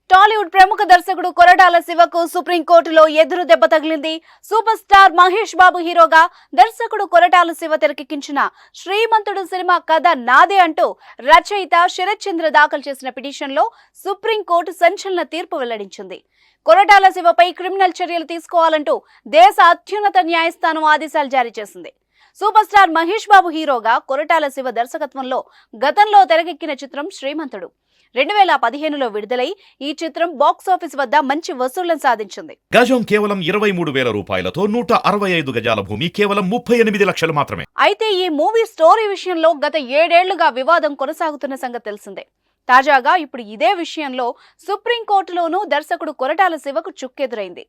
టాలీవుడ్ ప్రముఖ దర్శకుడు కొరటాల శివకు సుప్రీంకోర్టులో ఎదురు దెబ్బ తగిలింది. సూపర్ స్టార్ మహేష్ బాబు హీరోగా దర్శకుడు కొరటాల శివ తెరకెక్కించిన శ్రీమంతుడు సినిమా కథ నాదే అంటూ రచయిత శరత్ చంద్ర దాఖలు చేసిన పిటిషన్లో సుప్రీంకోర్టు సంచలన తీర్పు వెల్లడించింది. కొరటాల శివపై క్రిమినల్ చర్యలు తీసుకోవాలంటూ దేశ అత్యున్నత న్యాయస్థానం ఆదేశాలు జారీ చేసింది. సూపర్ స్టార్ మహేష్ బాబు హీరోగా కొరటాల శివ దర్శకత్వంలో గతంలో తెరకెక్కిన చిత్రం శ్రీమంతుడు 2015లో విడుదలై ఈ చిత్రం బాక్సాఫీస్ వద్ద మంచి వసూళ్లను సాధించింది. గజం కేవలం 23,000 రూపాయలతో 165 గజాల భూమి కేవలం 38 లక్షలు మాత్రమే. అయితే ఈ మూవీ స్టోరీ విషయంలో గత 7 ఏళ్లుగా వివాదం కొనసాగుతున్న సంగతి తెలిసిందే. తాజాగా ఇప్పుడు ఇదే విషయంలో సుప్రీంకోర్టులోనూ దర్శకుడు కొరటాల శివకు చుక్కెదురైంది.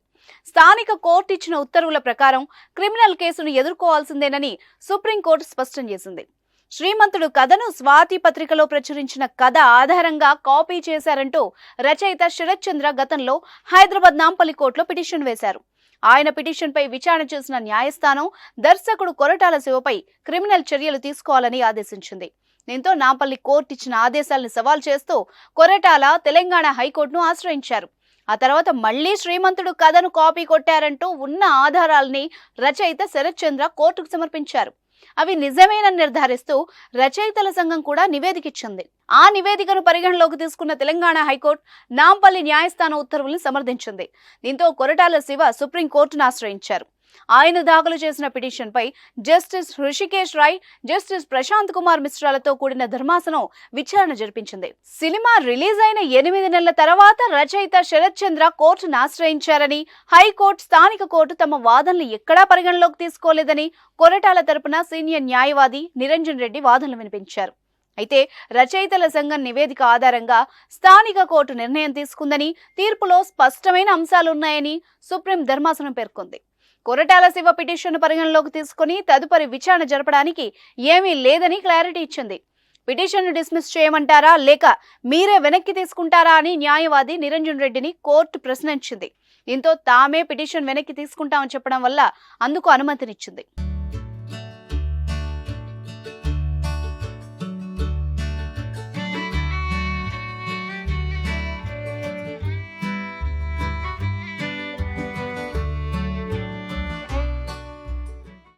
స్థానిక కోర్టు ఇచ్చిన ఉత్తర్వుల ప్రకారం క్రిమినల్ కేసును ఎదుర్కోవాల్సిందేనని సుప్రీంకోర్టు స్పష్టం చేసింది. శ్రీమంతుడు కథను స్వాతి పత్రికలో ప్రచురించిన కథ ఆధారంగా కాపీ చేశారంటూ రచయిత శరత్ చంద్ర గతంలో హైదరాబాద్ నాంపల్లి కోర్టులో పిటిషన్ వేశారు. ఆయన పిటిషన్పై విచారణ చేసిన న్యాయస్థానం దర్శకుడు కొరటాల శివపై క్రిమినల్ చర్యలు తీసుకోవాలని ఆదేశించింది. దీంతో నాంపల్లి కోర్టు ఇచ్చిన ఆదేశాలను సవాల్ చేస్తూ కొరటాల తెలంగాణ హైకోర్టును ఆశ్రయించారు. ఆ తర్వాత మళ్లీ శ్రీమంతుడు కథను కాపీ కొట్టారంటూ ఉన్న ఆధారాలని రచయిత శరత్ చంద్ర కోర్టుకు సమర్పించారు. అవి నిజమేనని నిర్ధారిస్తూ రచయితల సంఘం కూడా నివేదిక ఇచ్చింది. ఆ నివేదికను పరిగణలోకి తీసుకున్న తెలంగాణ హైకోర్టు నాంపల్లి న్యాయస్థానం ఉత్తర్వులను సమర్థించింది. దీంతో కొరటాల శివ సుప్రీంకోర్టును ఆశ్రయించారు. ఆయన దాఖలు చేసిన పిటిషన్ పై జస్టిస్ హృషికేశ్ రాయ్, జస్టిస్ ప్రశాంత్ కుమార్ మిశ్రాలతో కూడిన ధర్మాసనం విచారణ జరిపించింది. సినిమా రిలీజ్ అయిన 8 నెలల తర్వాత రచయిత శరత్ చంద్ర కోర్టును ఆశ్రయించారని, హైకోర్టు స్థానిక కోర్టు తమ వాదనలు ఎక్కడా పరిగణలోకి తీసుకోలేదని కొరటాల తరపున సీనియర్ న్యాయవాది నిరంజన్ రెడ్డి వాదనలు వినిపించారు. అయితే రచయితల సంఘం నివేదిక ఆధారంగా స్థానిక కోర్టు నిర్ణయం తీసుకుందని, తీర్పులో స్పష్టమైన అంశాలున్నాయని సుప్రీం ధర్మాసనం పేర్కొంది. కొరటాల శివ పిటిషన్ పరిగణలోకి తీసుకుని తదుపరి విచారణ జరపడానికి ఏమీ లేదని క్లారిటీ ఇచ్చింది. పిటిషన్ డిస్మిస్ చేయమంటారా లేక మీరే వెనక్కి తీసుకుంటారా అని న్యాయవాది నిరంజన్ రెడ్డిని కోర్టు ప్రశ్నించింది. దీంతో తామే పిటిషన్ వెనక్కి తీసుకుంటామని చెప్పడం వల్ల అందుకు అనుమతినిచ్చింది.